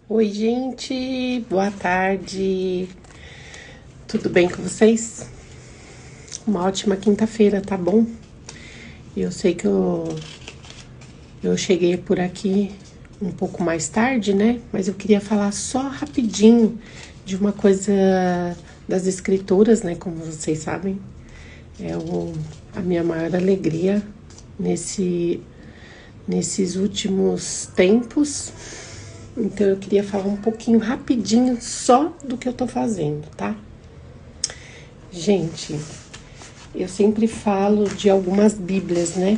Oi, gente, boa tarde. Tudo bem com vocês? Uma ótima quinta-feira, tá bom? Eu sei que eu cheguei por aqui um pouco mais tarde, né? Mas eu queria falar só rapidinho de uma coisa das escrituras, né? Como vocês sabem, a minha maior alegria nesses últimos tempos. Então, eu queria falar um pouquinho rapidinho só do que eu tô fazendo, tá? Gente, eu sempre falo de algumas bíblias, né?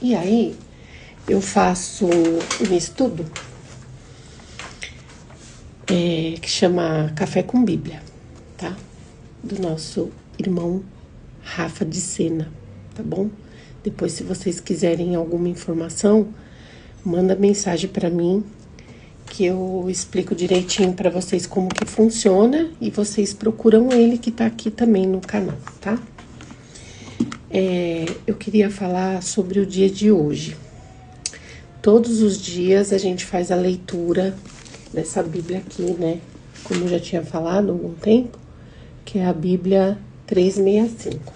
E aí, eu faço um estudo que chama Café com Bíblia, tá? Do nosso irmão Rafa de Sena, tá bom? Depois, se vocês quiserem alguma informação, manda mensagem para mim, que eu explico direitinho para vocês como que funciona e vocês procuram ele, que tá aqui também no canal, tá? Eu queria falar sobre o dia de hoje. Todos os dias a gente faz a leitura dessa Bíblia aqui, né? Como eu já tinha falado há algum tempo, que é a Bíblia 365.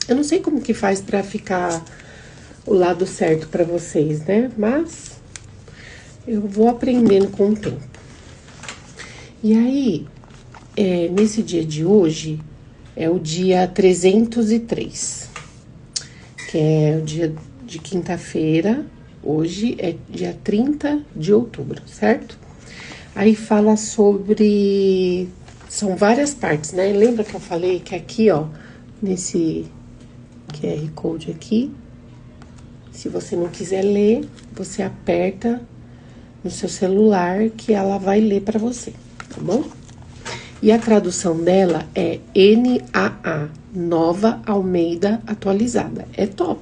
Eu não sei como que faz para ficar o lado certo para vocês, né? Mas eu vou aprendendo com o tempo. E aí, nesse dia de hoje, é o dia 303, que é o dia de quinta-feira. Hoje é dia 30 de outubro, certo? Aí fala sobre... São várias partes, né? Lembra que eu falei que aqui, ó, nesse QR Code aqui, se você não quiser ler, você aperta no seu celular que ela vai ler para você, tá bom? E a tradução dela é NAA, Nova Almeida Atualizada. É top.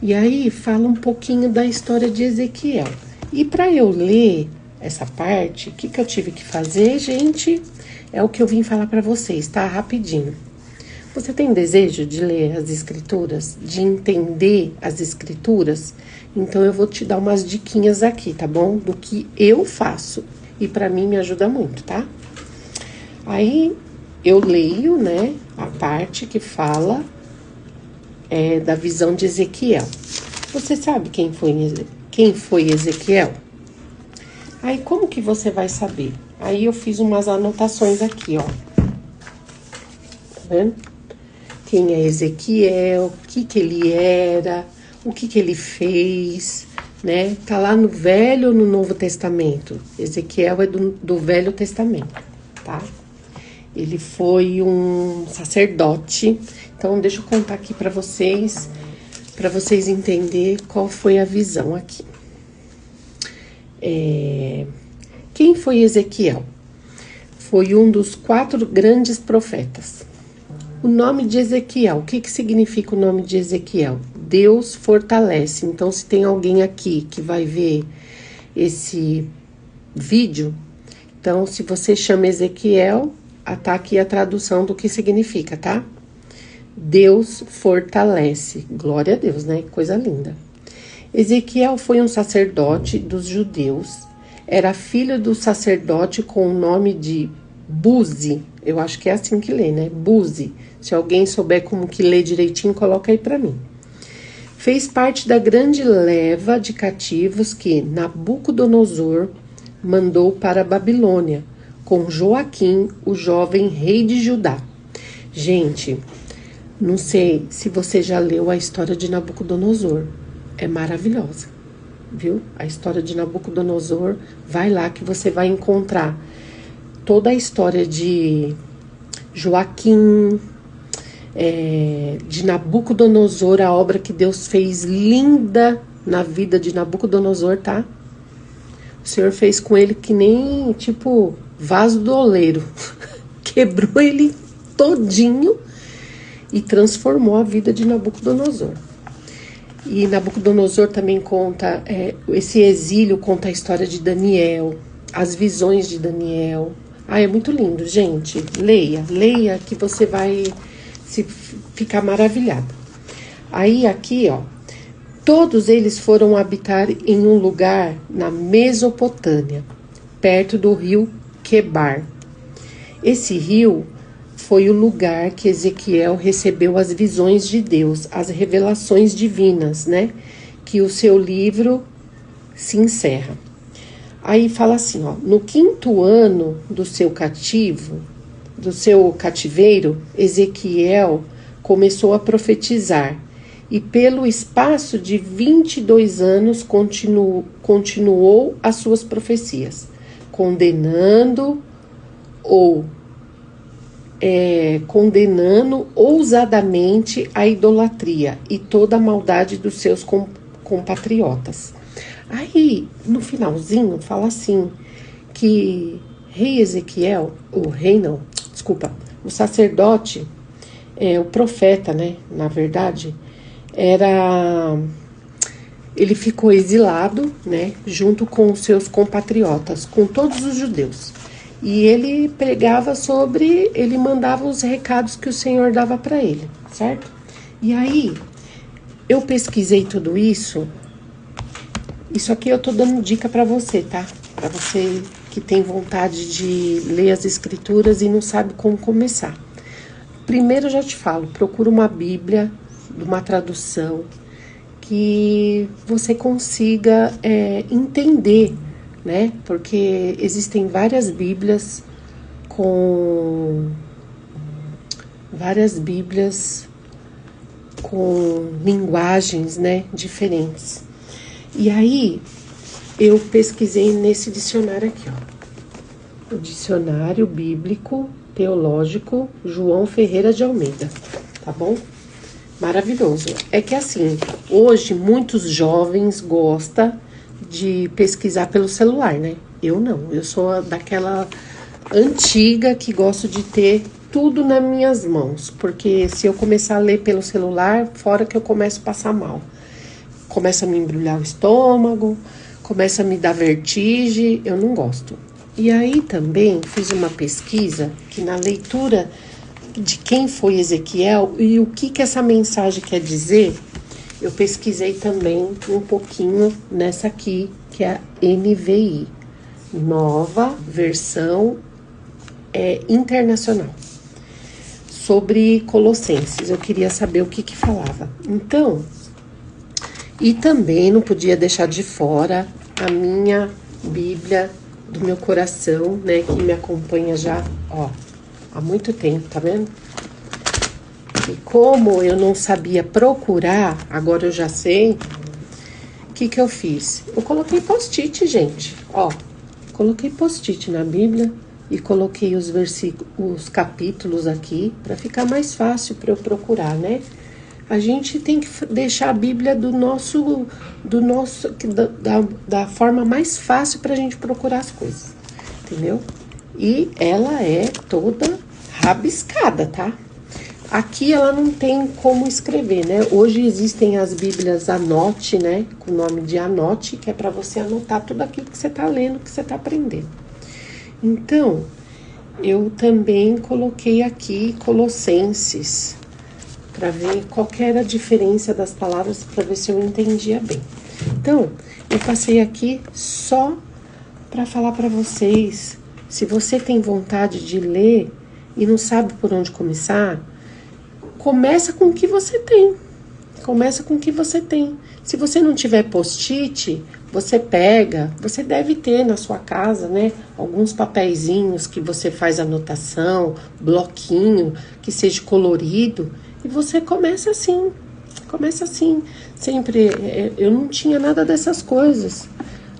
E aí fala um pouquinho da história de Ezequiel. E para eu ler essa parte, o que eu tive que fazer, gente? É o que eu vim falar para vocês, tá? Rapidinho. Você tem desejo de ler as escrituras, de entender as escrituras? Então, eu vou te dar umas diquinhas aqui, tá bom? Do que eu faço. E pra mim me ajuda muito, tá? Aí, eu leio, né, a parte que fala da visão de Ezequiel. Você sabe quem foi Ezequiel? Aí, como que você vai saber? Aí, eu fiz umas anotações aqui, ó. Tá vendo? Quem é Ezequiel, o que ele era, o que ele fez, né? Tá lá no Velho ou no Novo Testamento? Ezequiel é do Velho Testamento, tá? Ele foi um sacerdote. Então, deixa eu contar aqui para vocês entenderem qual foi a visão aqui. Quem foi Ezequiel? Foi um dos 4 grandes profetas. O nome de Ezequiel, o que significa o nome de Ezequiel? Deus fortalece. Então, se tem alguém aqui que vai ver esse vídeo, então, se você chama Ezequiel, tá aqui a tradução do que significa, tá? Deus fortalece. Glória a Deus, né? Coisa linda. Ezequiel foi um sacerdote dos judeus. Era filho do sacerdote com o nome de Buzi. Eu acho que é assim que lê, né? Buzi. Se alguém souber como que lê direitinho, coloca aí pra mim. Fez parte da grande leva de cativos que Nabucodonosor mandou para a Babilônia, com Joaquim, o jovem rei de Judá. Gente, não sei se você já leu a história de Nabucodonosor. É maravilhosa, viu? A história de Nabucodonosor, vai lá que você vai encontrar toda a história de Joaquim, de Nabucodonosor, a obra que Deus fez linda na vida de Nabucodonosor, tá? O Senhor fez com ele que nem, tipo, vaso do oleiro. Quebrou ele todinho e transformou a vida de Nabucodonosor. E Nabucodonosor também conta, esse exílio conta a história de Daniel, as visões de Daniel. É muito lindo, gente. Leia que você vai ficar maravilhada. Aí aqui, ó, Todos eles foram habitar em um lugar na Mesopotâmia, perto do rio Quebar. Esse rio foi o lugar que Ezequiel recebeu as visões de Deus, as revelações divinas, né? Que o seu livro se encerra. Aí fala assim, ó, no 5º ano do seu cativeiro, Ezequiel começou a profetizar e pelo espaço de 22 anos continuou as suas profecias, condenando ousadamente a idolatria e toda a maldade dos seus compatriotas. Aí, no finalzinho, fala assim, que o sacerdote, o profeta, né, na verdade, ele ficou exilado, né, junto com os seus compatriotas, com todos os judeus. E ele ele mandava os recados que o Senhor dava para ele, certo? E aí, eu pesquisei tudo isso. Isso aqui eu tô dando dica para você, tá? Para você que tem vontade de ler as escrituras e não sabe como começar. Primeiro eu já te falo, procura uma Bíblia, de uma tradução, que você consiga entender, né? Porque existem várias Bíblias com linguagens, né, diferentes. E aí, eu pesquisei nesse dicionário aqui, ó. O Dicionário Bíblico Teológico João Ferreira de Almeida, tá bom? Maravilhoso. É que assim, hoje muitos jovens gostam de pesquisar pelo celular, né? Eu não, eu sou daquela antiga que gosto de ter tudo nas minhas mãos, porque se eu começar a ler pelo celular, fora que eu começo a passar mal. Começa a me embrulhar o estômago, começa a me dar vertigem, eu não gosto. E aí também fiz uma pesquisa que na leitura de quem foi Ezequiel e o que essa mensagem quer dizer, eu pesquisei também um pouquinho nessa aqui, que é a NVI, Nova Versão Internacional, sobre Colossenses. Eu queria saber o que falava. Então, e também não podia deixar de fora a minha Bíblia do meu coração, né, que me acompanha já, ó, há muito tempo, tá vendo? E como eu não sabia procurar, agora eu já sei, o que eu fiz? Eu coloquei post-it, gente, ó, coloquei post-it na Bíblia e coloquei os versículos, os capítulos aqui, para ficar mais fácil para eu procurar, né? A gente tem que deixar a Bíblia da forma mais fácil para a gente procurar as coisas, entendeu? E ela é toda rabiscada, tá? Aqui ela não tem como escrever, né? Hoje existem as Bíblias Anote, né? Com o nome de Anote, que é para você anotar tudo aquilo que você tá lendo, que você tá aprendendo. Então, eu também coloquei aqui Colossenses, para ver qual que era a diferença das palavras, para ver se eu entendia bem. Então, eu passei aqui só para falar para vocês, se você tem vontade de ler e não sabe por onde começar, começa com o que você tem. Começa com o que você tem. Se você não tiver post-it, você deve ter na sua casa, né, alguns papeizinhos que você faz anotação, bloquinho, que seja colorido, e você começa assim, sempre, eu não tinha nada dessas coisas.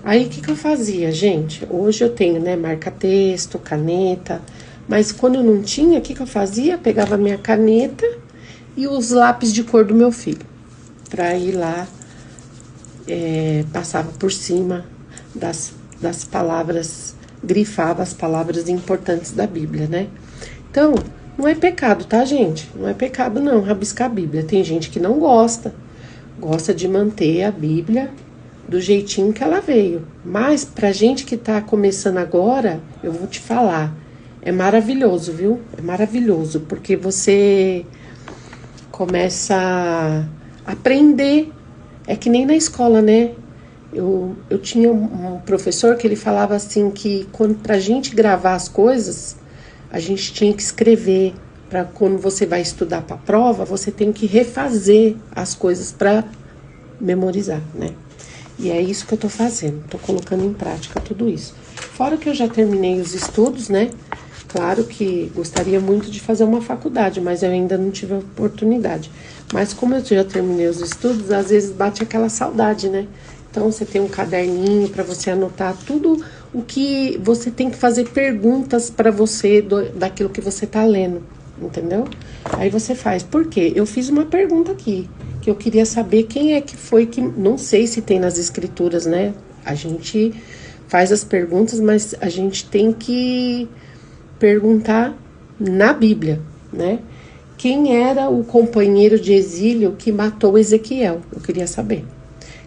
Aí, o que eu fazia, gente? Hoje eu tenho, né, marca-texto, caneta, mas quando eu não tinha, o que eu fazia? Pegava a minha caneta e os lápis de cor do meu filho, para ir lá, passava por cima das palavras, grifava as palavras importantes da Bíblia, né? Então, não é pecado, tá, gente? Não é pecado, não, rabiscar a Bíblia. Tem gente que não gosta de manter a Bíblia do jeitinho que ela veio. Mas, pra gente que tá começando agora, eu vou te falar, é maravilhoso, viu? É maravilhoso, porque você começa a aprender É que nem na escola, né? Eu tinha um professor que ele falava assim que pra gente gravar as coisas, a gente tinha que escrever. Para quando você vai estudar para a prova, você tem que refazer as coisas para memorizar, né? E é isso que eu tô fazendo, tô colocando em prática tudo isso. Fora que eu já terminei os estudos, né? Claro que gostaria muito de fazer uma faculdade, mas eu ainda não tive a oportunidade. Mas como eu já terminei os estudos, às vezes bate aquela saudade, né? Então você tem um caderninho para você anotar tudo o que você tem que fazer perguntas para você daquilo que você tá lendo, entendeu? Aí você faz. Por quê? Eu fiz uma pergunta aqui, que eu queria saber quem é que foi que... Não sei se tem nas escrituras, né? A gente faz as perguntas, mas a gente tem que perguntar na Bíblia, né? Quem era o companheiro de exílio que matou Ezequiel? Eu queria saber.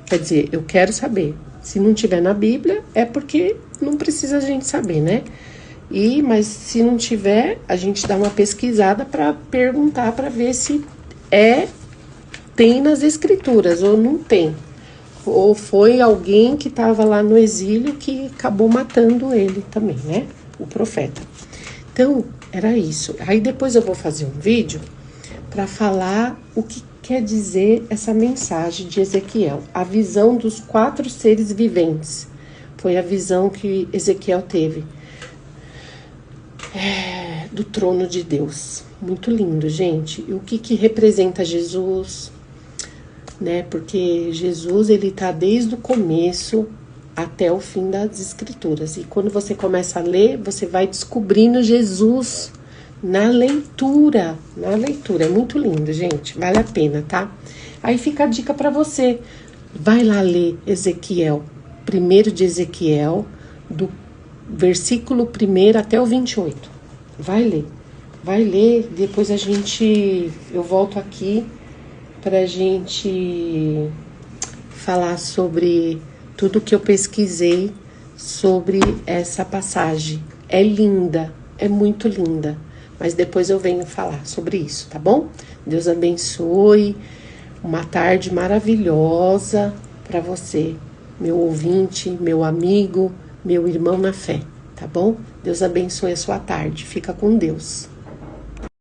Quer dizer, eu quero saber. Se não tiver na Bíblia, é porque não precisa a gente saber, né? Mas se não tiver, a gente dá uma pesquisada para perguntar, para ver se tem nas escrituras ou não tem. Ou foi alguém que estava lá no exílio que acabou matando ele também, né? O profeta. Então, era isso. Aí depois eu vou fazer um vídeo para falar o que quer dizer essa mensagem de Ezequiel. A visão dos 4 seres viventes. Foi a visão que Ezequiel teve. Do trono de Deus. Muito lindo, gente. E o que representa Jesus, né? Porque Jesus, ele tá desde o começo até o fim das escrituras. E quando você começa a ler, você vai descobrindo Jesus na leitura. Na leitura. É muito lindo, gente. Vale a pena, tá? Aí fica a dica para você. Vai lá ler Ezequiel. 1 de Ezequiel, do versículo 1 até o 28. Vai ler, depois eu volto aqui pra gente falar sobre tudo que eu pesquisei sobre essa passagem. É linda, é muito linda, mas depois eu venho falar sobre isso, tá bom? Deus abençoe, uma tarde maravilhosa para você, meu ouvinte, meu amigo, meu irmão na fé, tá bom? Deus abençoe a sua tarde. Fica com Deus.